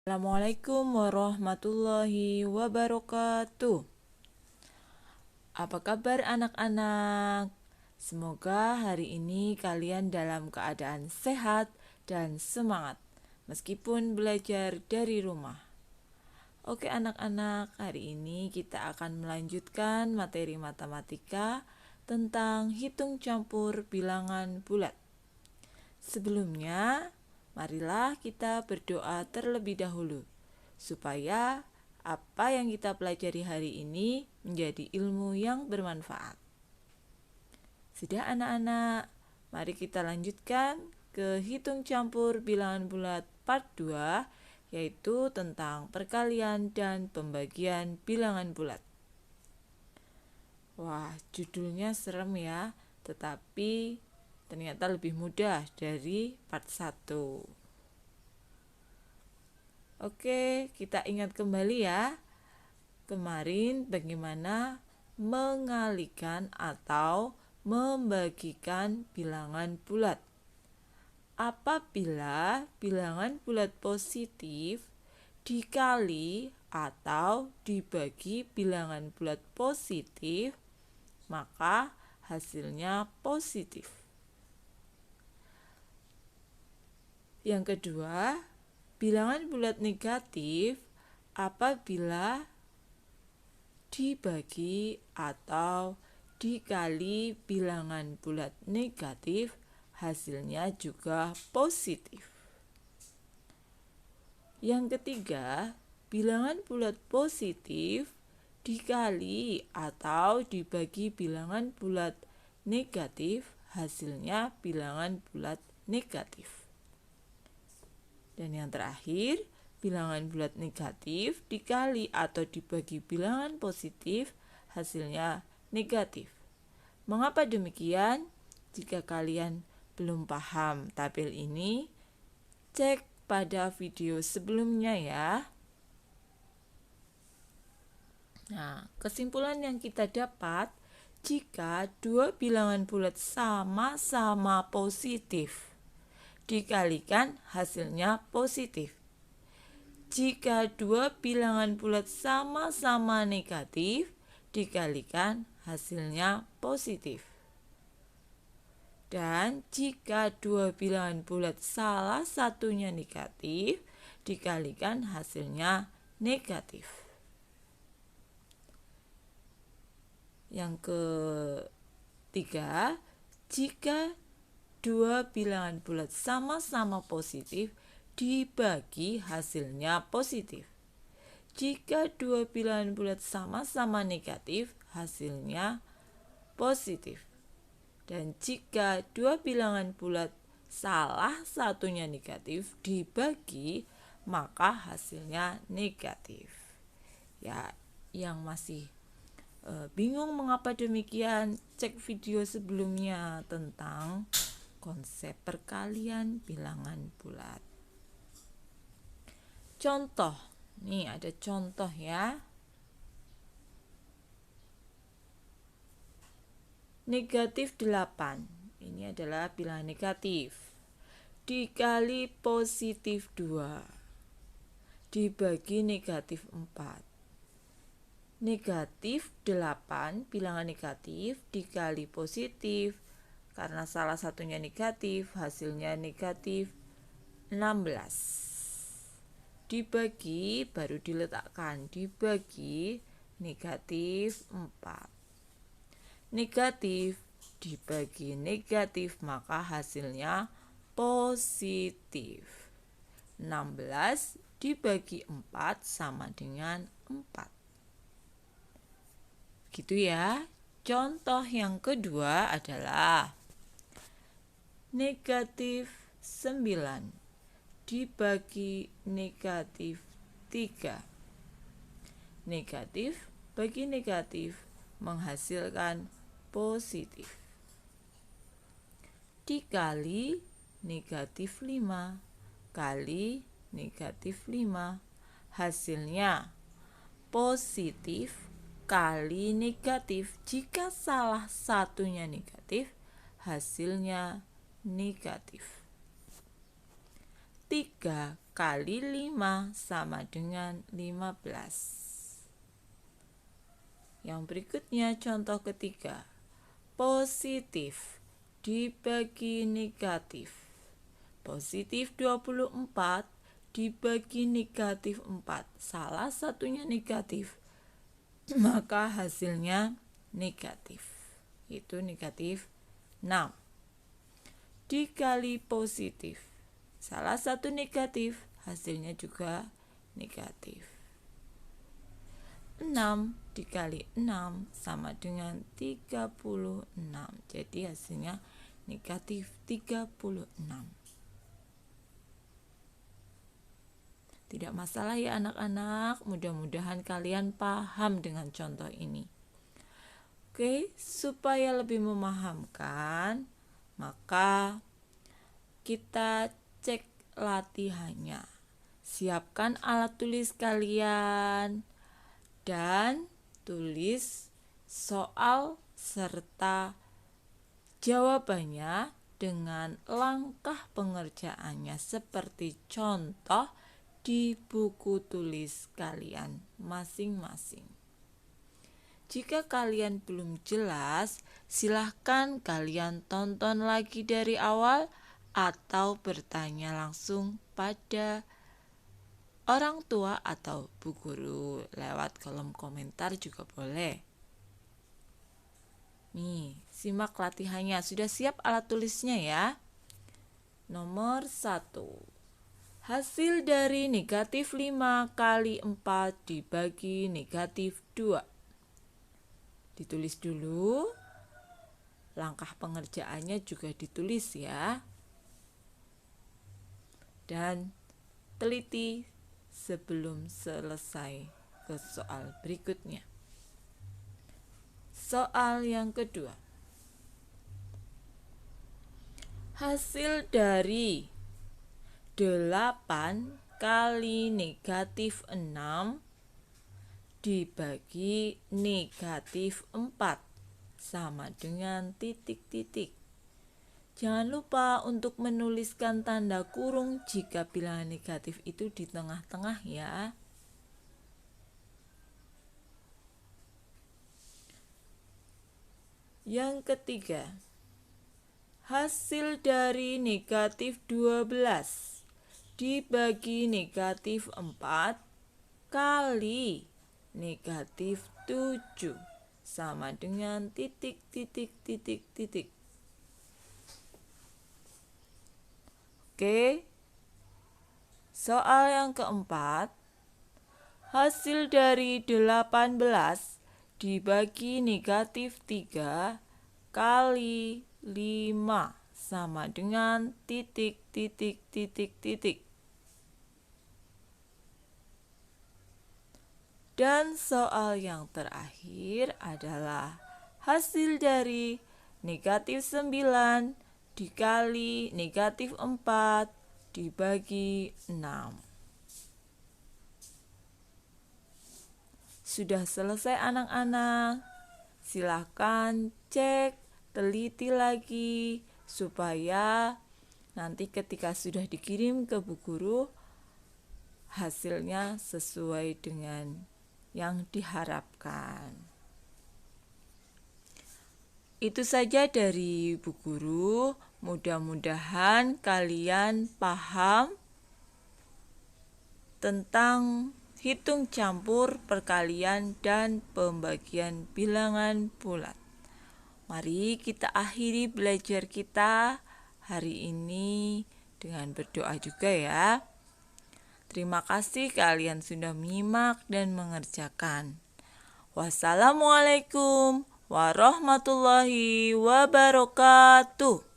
Assalamualaikum warahmatullahi wabarakatuh. Apa kabar anak-anak? Semoga hari ini kalian dalam keadaan sehat dan semangat meskipun belajar dari rumah. Oke anak-anak, hari ini kita akan melanjutkan materi matematika tentang hitung campur bilangan bulat. Sebelumnya, marilah kita berdoa terlebih dahulu, supaya apa yang kita pelajari hari ini menjadi ilmu yang bermanfaat. Sudah anak-anak, mari kita lanjutkan ke hitung campur bilangan bulat part 2, yaitu tentang perkalian dan pembagian bilangan bulat. Wah, judulnya serem ya, tetapi ternyata lebih mudah dari part 1. Oke, kita ingat kembali ya. Kemarin bagaimana mengalikan atau membagikan bilangan bulat. Apabila bilangan bulat positif dikali atau dibagi bilangan bulat positif, maka hasilnya positif. Yang kedua, bilangan bulat negatif apabila dibagi atau dikali bilangan bulat negatif, hasilnya juga positif. Yang ketiga, bilangan bulat positif dikali atau dibagi bilangan bulat negatif, hasilnya bilangan bulat negatif. Dan yang terakhir, bilangan bulat negatif dikali atau dibagi bilangan positif, hasilnya negatif. Mengapa demikian? Jika kalian belum paham tabel ini, cek pada video sebelumnya ya. Nah, kesimpulan yang kita dapat, jika dua bilangan bulat sama-sama positif, dikalikan hasilnya positif. Jika dua bilangan bulat sama-sama negatif, dikalikan hasilnya positif. Dan jika dua bilangan bulat salah satunya negatif, dikalikan hasilnya negatif. Yang ketiga, jika dua bilangan bulat sama-sama positif, dibagi hasilnya positif. Jika dua bilangan bulat sama-sama negatif, hasilnya positif. Dan jika dua bilangan bulat salah satunya negatif dibagi, maka hasilnya negatif. Ya, yang masih bingung mengapa demikian, cek video sebelumnya tentang konsep perkalian bilangan bulat. Contoh, nih ada contoh ya. Negatif 8, ini adalah bilangan negatif, dikali positif 2, dibagi negatif 4. Negatif 8, bilangan negatif, dikali positif, karena salah satunya negatif, hasilnya negatif 16. Dibagi, baru diletakkan, dibagi negatif 4. Negatif dibagi negatif, maka hasilnya positif. 16 dibagi 4 sama dengan 4. Gitu ya. Contoh yang kedua adalah negatif 9 dibagi negatif 3. Negatif bagi negatif menghasilkan positif. Dikali negatif 5 kali negatif 5, hasilnya positif kali negatif. Jika salah satunya negatif, hasilnya negatif. 3 kali 5 sama dengan 15. Yang berikutnya contoh ketiga. Positif dibagi negatif. Positif 24 dibagi negatif 4. Salah satunya negatif, maka hasilnya negatif. Itu negatif 6. Dikali positif. Salah satu negatif, hasilnya juga negatif. 6 dikali 6 sama dengan 36. Jadi hasilnya negatif 36. Tidak masalah ya anak-anak, mudah-mudahan kalian paham dengan contoh ini. Oke, supaya lebih memahamkan, maka kita cek latihannya. Siapkan alat tulis kalian dan tulis soal serta jawabannya dengan langkah pengerjaannya seperti contoh di buku tulis kalian masing-masing. Jika kalian belum jelas, silahkan kalian tonton lagi dari awal atau bertanya langsung pada orang tua atau bu guru lewat kolom komentar juga boleh. Nih, simak latihannya. Sudah siap alat tulisnya ya? Nomor 1. Hasil dari negatif 5 kali 4 dibagi negatif 2. Ditulis dulu. Langkah pengerjaannya juga ditulis ya. Dan teliti sebelum selesai ke soal berikutnya. Soal yang kedua. Hasil dari 8 kali negatif 6 dibagi negatif 4 sama dengan titik-titik. Jangan lupa untuk menuliskan tanda kurung jika bilangan negatif itu di tengah-tengah ya. Yang ketiga, hasil dari negatif 12 dibagi negatif 4 kali negatif 7 sama dengan titik-titik-titik-titik. Oke, soal yang keempat, hasil dari 18 dibagi negatif 3 kali 5 sama dengan titik-titik-titik-titik. Dan soal yang terakhir adalah hasil dari negatif 9 dikali negatif 4 dibagi 6. Sudah selesai anak-anak? Silakan cek, teliti lagi supaya nanti ketika sudah dikirim ke bu guru hasilnya sesuai dengan yang diharapkan. Itu saja dari bu guru. Mudah-mudahan kalian paham tentang hitung campur, perkalian, dan pembagian bilangan bulat. Mari kita akhiri belajar kita hari ini dengan berdoa juga ya. Terima kasih kalian sudah menyimak dan mengerjakan. Wassalamualaikum warahmatullahi wabarakatuh.